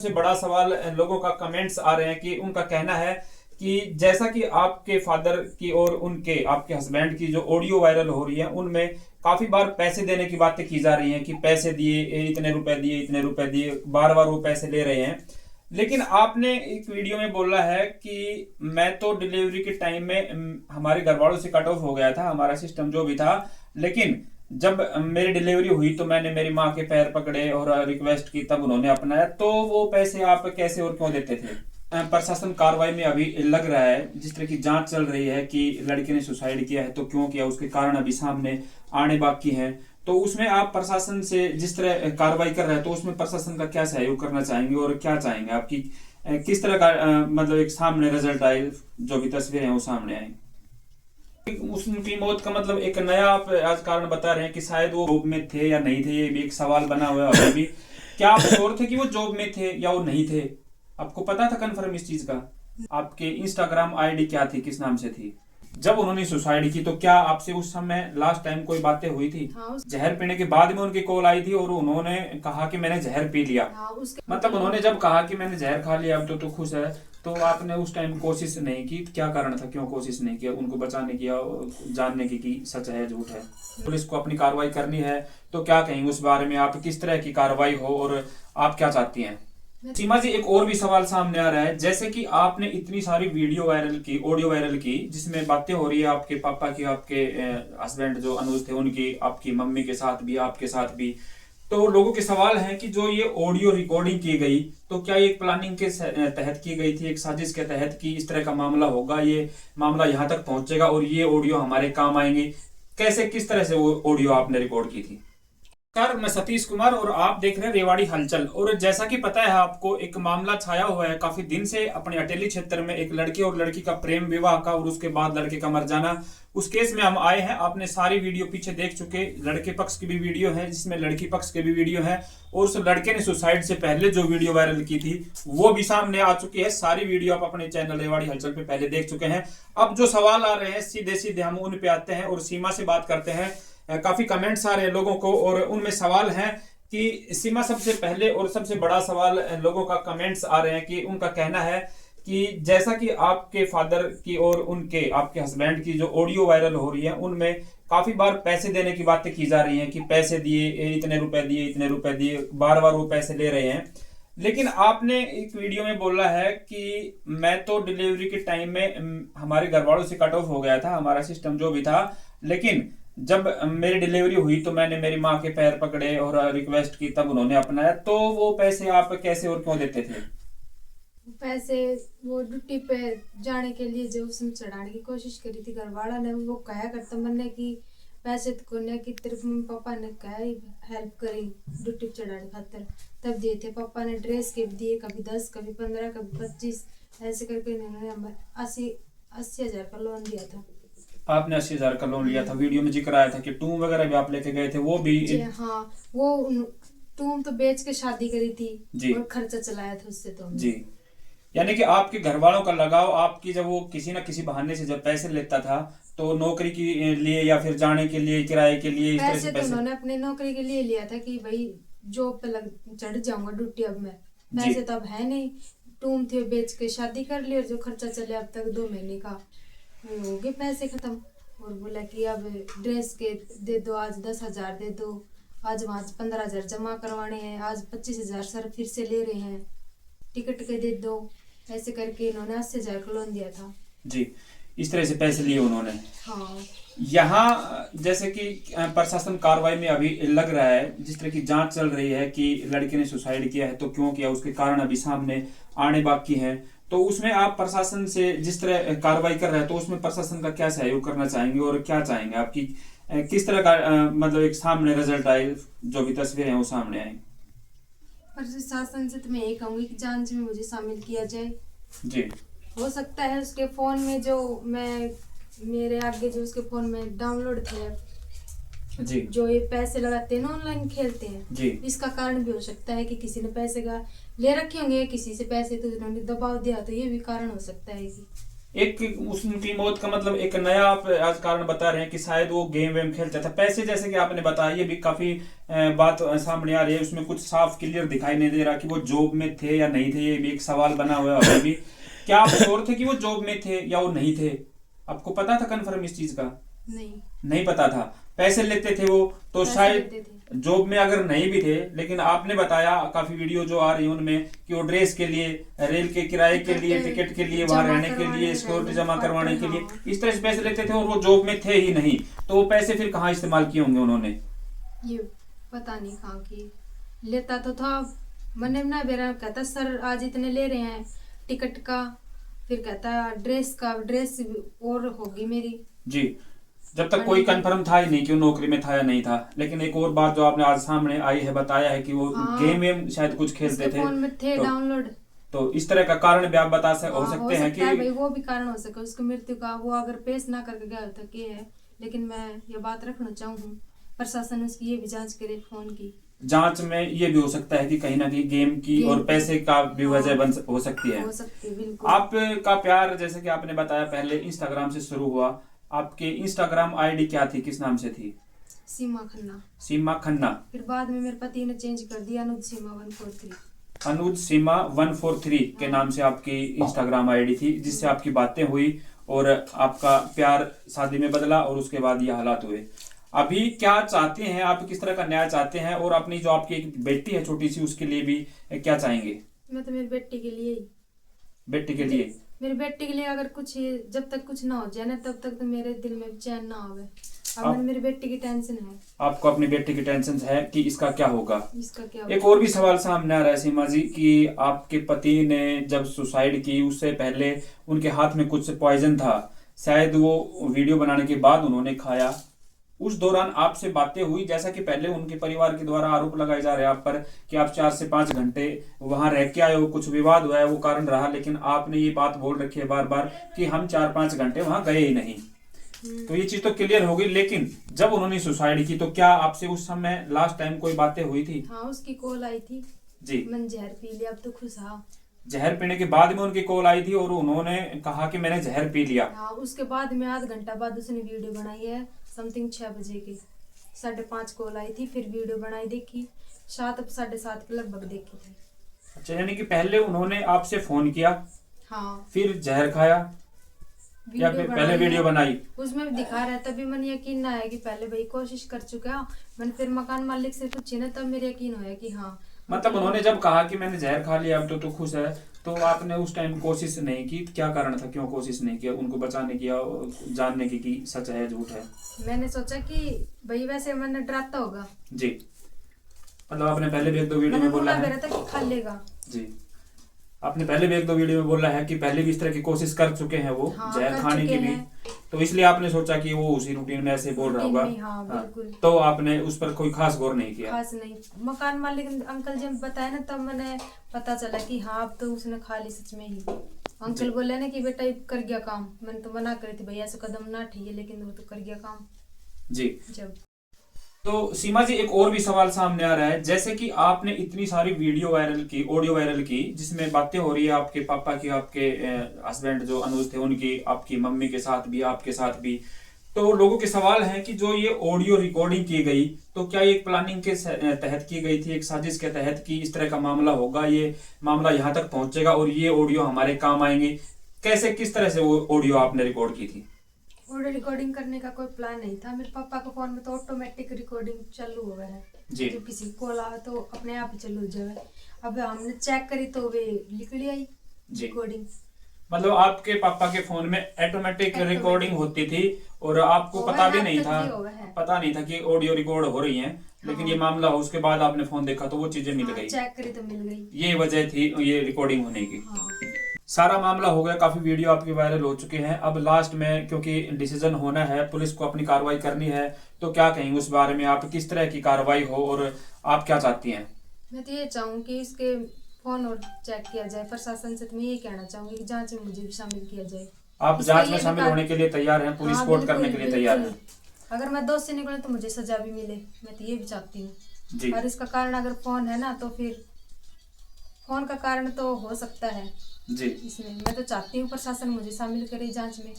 सबसे बड़ा सवाल लोगों का कमेंट्स आ रहे हैं कि उनका कहना है कि जैसा कि आपके फादर की और उनके आपके हस्बैंड की जो ऑडियो वायरल हो रही है उनमें काफी बार पैसे देने की बातें की जा रही हैं कि पैसे दिए, इतने रुपए दिए, बार बार वो पैसे ले रहे हैं। लेकिन आपने एक वीडियो में बोला है कि मैं तो डिलीवरी के टाइम में हमारे घर वालों से कट ऑफ हो गया था, हमारा सिस्टम जो भी था। लेकिन जब मेरी डिलीवरी हुई तो मैंने मेरी माँ के पैर पकड़े और रिक्वेस्ट की, तब उन्होंने अपनाया। तो वो पैसे आप कैसे और क्यों देते थे? प्रशासन कार्रवाई में अभी लग रहा है, जिस तरह की जांच चल रही है कि लड़के ने सुसाइड किया है तो क्यों किया, उसके कारण अभी सामने आने बाकी हैं। तो उसमें आप प्रशासन से जिस तरह कार्रवाई कर रहे हैं तो उसमें प्रशासन का क्या सहयोग करना चाहेंगे और क्या चाहेंगे आपकी किस तरह का मतलब एक सामने रिजल्ट आए, जो भी तस्वीरें हैं वो सामने आए? उनकी मौत का मतलब एक नया आप आज कारण बता रहे हैं कि शायद वो जॉब में थे या नहीं थे, ये भी एक सवाल बना हुआ है अभी भी। क्या आप श्योर थे कि वो जॉब में थे या वो नहीं थे? आपको पता था कंफर्म इस चीज का? आपके इंस्टाग्राम आईडी क्या थी, किस नाम से थी जब उन्होंने सुसाइड की? तो क्या आपसे उस समय लास्ट टाइम कोई बातें हुई थी? हाँ, जहर पीने के बाद में उनकी कॉल आई थी और उन्होंने कहा कि मैंने जहर पी लिया। हाँ, मतलब उन्होंने जब कहा कि मैंने जहर खा लिया अब तो खुश है, तो आपने उस टाइम कोशिश नहीं की? क्या कारण था, क्यों कोशिश नहीं किया उनको बचाने की या जानने की कि सच है झूठ है? पुलिस को अपनी कार्रवाई करनी है, तो क्या कहेंगे उस बारे में? आप किस तरह की कार्रवाई हो और आप क्या चाहती हैं? सीमा जी, एक और भी सवाल सामने आ रहा है। जैसे कि आपने इतनी सारी वीडियो वायरल की, ऑडियो वायरल की, जिसमें बातें हो रही है आपके पापा की, आपके हस्बैंड जो अनुज थे उनकी, आपकी मम्मी के साथ भी, आपके साथ भी। तो लोगों के सवाल हैं कि जो ये ऑडियो रिकॉर्डिंग की गई, तो क्या ये एक प्लानिंग के तहत की गई थी, एक साजिश के तहत कि इस तरह का मामला होगा, ये मामला यहाँ तक पहुंचेगा और ये ऑडियो हमारे काम आएंगे? कैसे, किस तरह से वो ऑडियो आपने रिकॉर्ड की थी? नमस्कार, मैं सतीश कुमार और आप देख रहे हैं रेवाड़ी हलचल। और जैसा कि पता है आपको, एक मामला छाया हुआ है काफी दिन से अपने अटेली क्षेत्र में, एक लड़के और लड़की का प्रेम विवाह का और उसके बाद लड़के का मर जाना। उस केस में हम आए हैं, आपने सारी वीडियो पीछे देख चुके। लड़के पक्ष की भी वीडियो है जिसमें लड़की पक्ष की भी वीडियो है, और उस लड़के ने सुसाइड से पहले जो वीडियो वायरल की थी वो भी सामने आ चुकी है। सारी वीडियो आप अपने चैनल रेवाड़ी हलचल पे पहले देख चुके हैं। अब जो सवाल आ रहे हैं सीधे सीधे हम उन पे आते हैं और सीमा से बात करते हैं। काफी कमेंट्स आ रहे हैं लोगों को और उनमें सवाल है कि सीमा, सबसे पहले और सबसे बड़ा सवाल लोगों का कमेंट्स आ रहे हैं कि उनका कहना है कि जैसा कि आपके फादर की और उनके आपके हस्बैंड की जो ऑडियो वायरल हो रही है उनमें काफी बार पैसे देने की बातें की जा रही हैं कि पैसे दिए, इतने रुपए दिए, बार बार वो पैसे ले रहे हैं। लेकिन आपने एक वीडियो में बोला है कि मैं तो डिलीवरी के टाइम में हमारे घर वालों से कट ऑफ हो गया था, हमारा सिस्टम जो भी था। लेकिन जब मेरी डिलीवरी हुई तो मैंने मेरी माँ के पैर पकड़े और रिक्वेस्ट की, तब उन्होंने अपनाया। तो वो पैसे आप कैसे और क्यों देते थे? पैसे वो ड्यूटी पे जाने के लिए जो उसने चढ़ाने की कोशिश करी थी, घर वाला ने वो कहा करता मैंने कि पैसे तो कोने की तरफ मम्मी पापा ने कहा हेल्प करी ड्यूटी पे चढ़ाने खातर, तब दिए थे। पापा ने ड्रेस के दिए, कभी 10, कभी 15, कभी 25, ऐसे करके इन्होंने 80,000 का लोन दिया था। आपने 80,000 का लोन लिया था? वीडियो में जिक्र आया था कि टूम वगैरह भी आप लेके गए थे, वो भी? हाँ, वो टूम तो बेच के शादी करी थी जी, और खर्चा चलाया था उससे तो जी। यानी कि आपके घर वालों का लगाव आपकी, जब वो किसी ना किसी बहाने से जब पैसे लेता था तो नौकरी के लिए या फिर जाने के लिए, किराए के लिए, इस तरह से पैसे तो उन्होंने अपने नौकरी के लिए लिया था कि भाई जॉब पे लग चढ़ जाऊंगा ड्यूटी, अब मैं पैसे तो अब है नहीं, टूम थे बेच के शादी कर ली और जो खर्चा चले अब तक 2 महीने का हो गए पैसे खत्म। और बोला कि अब ड्रेस के दे दो, आज 10,000 दे दो, आज वहाँ 15,000 जमा करवाने हैं, आज 25,000 सर फिर से ले रहे हैं, टिकट के दे दो। ऐसे करके इन्होंने 80,000 का लोन दिया था जी। इस तरह से पैसे लिए उन्होंने। हाँ। यहाँ जैसे कि प्रशासन कार्रवाई में अभी लग रहा है, जिस तरह की जांच चल रही है कि लड़के ने सुसाइड किया है तो क्यों किया, उसके कारण अभी सामने आने बाकी हैं। तो उसमें आप प्रशासन से जिस तरह कार्रवाई कर रहे हैं तो उसमें प्रशासन का क्या सहयोग करना चाहेंगे और क्या चाहेंगे आपकी किस तरह का मतलब एक सामने रिजल्ट आए, जो भी तस्वीरें हैं वो सामने आए? प्रशासन से तो मैं यही कहूंगी कि जांच में मुझे शामिल किया जाए जी। हो सकता है उसके फोन में जो मेरे आगे जो उसके फोन में डाउनलोड थे जी, जो ये पैसे लगाते हैं ना, ऑनलाइन खेलते हैं जी, इसका कारण भी हो सकता है कि किसी ने पैसे का ले रखे होंगे, किसी से पैसे तो उन्होंने दबाव दिया, तो ये भी कारण हो सकता है कि एक उसकी मौत का मतलब एक नया आप आज कारण बता रहे हैं कि शायद वो गेम वेम खेलता था। पैसे जैसे कि आपने बताया, ये भी काफी बात सामने आ रही है, उसमें कुछ साफ क्लियर दिखाई नहीं दे रहा कि वो जॉब में थे या नहीं थे। ये भी एक सवाल बना हुआ है अभी भी। क्या आप श्योर थे कि वो जॉब में थे या वो नहीं थे? आपको पता था कंफर्म इस चीज का? नहीं पता था। पैसे लेते थे वो, तो पैसे शायद लेते थे। जॉब में अगर नहीं भी थे, लेकिन आपने बताया काफी वीडियो जो आ रही है उनमें कि वो ड्रेस के लिए, रेल के किराए के लिए, टिकट के लिए, वहां जमा रहने के लिए, करवाने, सिक्योरिटी रहने, जमा करवाने के लिए, हाँ। इस तरह से पैसे लेते थे और वो जॉब में थे ही नहीं। तो वो पैसे फिर कहाँ इस्तेमाल किए होंगे उन्होंने? ये पता नहीं कहाँ की लेता तो था। मैंने ना मेरा कहता सर आज इतने ले रहे हैं टिकट का, फिर कहता ड्रेस का, ड्रेस और होगी मेरी। जी, जब तक कोई कंफर्म था ही नहीं कि वो नौकरी में था या नहीं था। लेकिन एक और बात जो आपने आज सामने आई है, बताया है कि वो हाँ, गेम वेम शायद कुछ खेलते उसके थे। फोन में थे तो, डाउनलोड। तो इस तरह का कारण भी आप हो हाँ, सकते हैं कि है भाई, वो भी कारण हो सके उसकी मृत्यु का। वो अगर पेश ना करके गया होता कि है, लेकिन मैं ये बात रखना चाहूँ प्रशासन उसकी ये भी जांच करे फोन की। जांच में ये भी हो सकता है कि कहीं ना कहीं गेम की और पैसे का भी वजह हो सकती है। हो सकती है, बिल्कुल। आपका प्यार जैसे कि आपने बताया पहले इंस्टाग्राम से शुरू हुआ। आपके इंस्टाग्राम आईडी क्या थी, किस नाम से थी? सीमा खन्ना। सीमा खन्ना। फिर बाद में मेरे पति ने चेंज कर दिया, अनुज सीमा 143। अनुज सीमा 143 के नाम से आपकी इंस्टाग्राम आईडी थी, जिससे आपकी बातें हुई और आपका प्यार शादी में बदला और उसके बाद ये हालात हुए। अभी क्या चाहते हैं आप, किस तरह का न्याय चाहते हैं? और अपनी जो आपकी एक बेटी है छोटी सी, उसके लिए भी क्या चाहेंगे? मैं तो मेरी बेटी के लिए ही, बेटी के लिए, मेरी बेटी के लिए अगर कुछ, जब तक कुछ ना हो जाए ना तब तक तो मेरे दिल में चैन ना आवे। अब मेरी बेटी की टेंशन है। आपको अपनी बेटी की टेंशन है कि इसका क्या होगा? इसका क्या एक और भी सवाल सामने आ रहा है सीमा जी कि आपके पति ने जब सुसाइड की उससे पहले उनके हाथ में कुछ पॉइजन था, शायद वो वीडियो बनाने के बाद उन्होंने खाया। उस दौरान आपसे बातें हुई? जैसा कि पहले उनके परिवार के द्वारा आरोप लगाए जा रहे हैं आप पर कि आप 4 से 5 घंटे वहां रह के आए हो, कुछ विवाद हुआ है वो कारण रहा, लेकिन आपने ये बात बोल रखी है बार बार कि हम 4-5 घंटे वहां गए ही नहीं। तो ये चीज तो क्लियर हो गई। लेकिन जब उन्होंने सुसाइड की तो क्या आपसे उस समय लास्ट टाइम कोई बातें हुई थी? हाँ, उसकी कॉल आई थी जी। मैंने जहर पी लिया, अब तो खुश। हाँ, जहर पीने के बाद में उनकी कॉल आई थी और उन्होंने कहा कि मैंने जहर पी लिया। हाँ, उसके बाद में आध घंटा बाद उसने वीडियो बनाई है, समथिंग 6 बजे की। 5:30 कॉल आई थी, फिर वीडियो बनाई, देखी 7-7:30 के लगभग देखी थी। अच्छा, यानी कि पहले उन्होंने आपसे फोन किया, हाँ, फिर जहर खाया, या फिर पहले वीडियो बनाई? उसमें भी दिखा रहा है, तभी मन यकीन ना है कि पहले भाई कोशिश कर चुका। मैंने फिर मकान मालिक से पूछी ना, तब मेरे यकीन होया कि हाँ। मतलब उन्होंने जब कहा कि मैंने जहर खा लिया अब तो खुश है, तो आपने उस टाइम कोशिश नहीं की? क्या कारण था, क्यों कोशिश नहीं किया उनको बचाने की या जानने की कि सच है झूठ है? मैंने सोचा कि भाई वैसे मैंने डराता होगा जी, मतलब आपने पहले भी 1-2 वीडियो में बोला है। था कि खा लेगा। जी, आपने पहले भी 1-2 वीडियो में बोला है कि पहले भी इस तरह की कोशिश कर चुके हैं वो, हाँ, जहर खाने की भी। तो इसलिए आपने सोचा कि वो उसी रूटीन में ऐसे बोल रहा होगा। हाँ, बिल्कुल। तो आपने उस पर कोई खास गौर नहीं किया? खास नहीं। मकान मालिक अंकल जब बताया ना, तब मैंने पता चला कि हाँ अब तो उसने खा ली सच में ही। अंकल बोले ना कि बेटा कर गया काम। मैंने तो मना करी थी भैया ऐसा कदम ना उठाइए, लेकिन वो तो कर गया काम। जी। जब तो सीमा जी, एक और भी सवाल सामने आ रहा है। जैसे कि आपने इतनी सारी वीडियो वायरल की, ऑडियो वायरल की, जिसमें बातें हो रही है आपके पापा की, आपके हस्बैंड जो अनुज थे उनकी, आपकी मम्मी के साथ भी, आपके साथ भी, तो लोगों के सवाल है कि जो ये ऑडियो रिकॉर्डिंग की गई, तो क्या ये एक प्लानिंग के तहत की गई थी, एक साजिश के तहत कि इस तरह का मामला होगा, ये मामला यहाँ तक पहुंचेगा और ये ऑडियो हमारे काम आएंगे? कैसे, किस तरह से वो ऑडियो आपने रिकॉर्ड की थी? ऑडियो रिकॉर्डिंग करने का कोई प्लान नहीं था। मेरे पापा के फोन में तो ऑटोमेटिक रिकॉर्डिंग चालू हो गया है जी। जब किसी कॉल आए तो अपने आप ही चालू हो जाए। अब हमने चेक करी तो वे लिख लिया ही रिकॉर्डिंग। मतलब आपके पापा के फोन में ऑटोमेटिक रिकॉर्डिंग होती थी और आपको पता भी नहीं था, पता नहीं था कि ऑडियो रिकॉर्ड हो रही है। लेकिन ये मामला हो, उसके बाद आपने फोन देखा तो वो चीजें मिल गई, चेक करी तो मिल गई। ये वजह थी ये रिकॉर्डिंग होने की। सारा मामला हो गया, काफी वीडियो आपकी वायरल हो चुके हैं। अब लास्ट में क्योंकि डिसीजन होना है, पुलिस को अपनी कार्रवाई करनी है, तो क्या कहेंगे उस बारे में? आप किस तरह की कार्रवाई हो और आप क्या चाहती हैं? मैं तो ये चाहूँ कि इसके फोन और चेक किया जाए प्रशासन से। तो मैं ये कहना चाहूंगी कि जांच में मुझे भी शामिल किया जाए। आप जांच में शामिल होने के लिए तैयार हैं? पुलिस कोर्ट करने के लिए तैयार हैं? अगर मैं दोषी निकले तो मुझे सजा भी मिले, मैं तो ये भी चाहती हूँ। जी। और इसका कारण अगर फोन है ना, तो फिर फोन का कारण तो हो सकता है जी इसमें। मैं तो चाहती हूँ प्रशासन मुझे शामिल करे जांच में।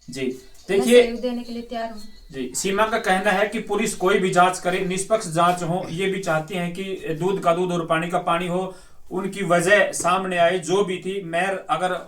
जी मैं देखिए सहयोग देने के लिए तैयार हूँ। जी, सीमा का कहना है कि पुलिस कोई भी जांच करे, निष्पक्ष जांच हो। ये भी चाहती हैं कि दूध का दूध और पानी का पानी हो, उनकी वजह सामने आए जो भी थी। मैं अगर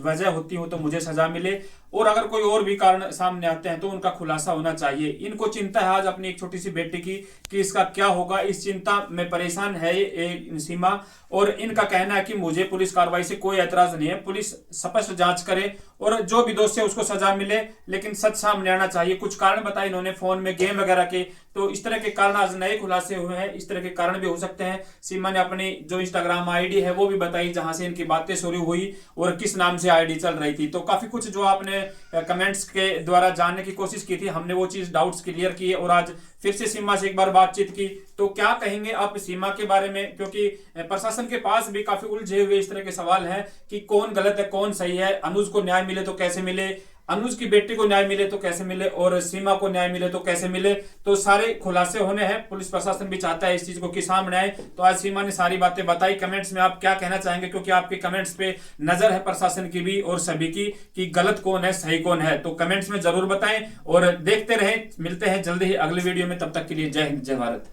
वजह होती हो तो मुझे सजा मिले, और अगर कोई और भी कारण सामने आते हैं तो उनका खुलासा होना चाहिए। इनको चिंता है आज अपनी एक छोटी सी बेटी की कि इसका क्या होगा, इस चिंता में परेशान है ये सीमा। और इनका कहना है कि मुझे पुलिस कार्रवाई से कोई एतराज नहीं है, पुलिस स्पष्ट जांच करे और जो भी दोषी है उसको सजा मिले, लेकिन सच सामने आना चाहिए। कुछ कारण बताए इन्होंने फोन में गेम वगैरह के, तो इस तरह के कारण आज नए खुलासे हुए हैं। इस तरह के कारण भी हो सकते हैं। सीमा ने अपनी जो इंस्टाग्राम आईडी है वो भी बताई जहां से इनकी बातें शुरू हुई और किस नाम से आईडी चल रही थी। तो काफी कुछ जो आपने कमेंट्स के द्वारा जानने की कोशिश की थी, हमने वो चीज डाउट्स क्लियर किए और आज फिर से सीमा से एक बार बातचीत की। तो क्या कहेंगे आप सीमा के बारे में, क्योंकि प्रशासन के पास भी काफी उलझे हुए इस तरह के सवाल हैं कि कौन गलत है कौन सही है। अनुज को न्याय मिले तो कैसे मिले, अनुज की बेटी को न्याय मिले तो कैसे मिले, और सीमा को न्याय मिले तो कैसे मिले। तो सारे खुलासे होने हैं। पुलिस प्रशासन भी चाहता है इस चीज को कि सामने आए। तो आज सीमा ने सारी बातें बताई। कमेंट्स में आप क्या कहना चाहेंगे, क्योंकि आपके कमेंट्स पे नजर है प्रशासन की भी और सभी की कि गलत कौन है सही कौन है। तो कमेंट्स में जरूर बताएं और देखते रहें। मिलते हैं जल्दी ही अगले वीडियो में, तब तक के लिए जय हिंद जय भारत।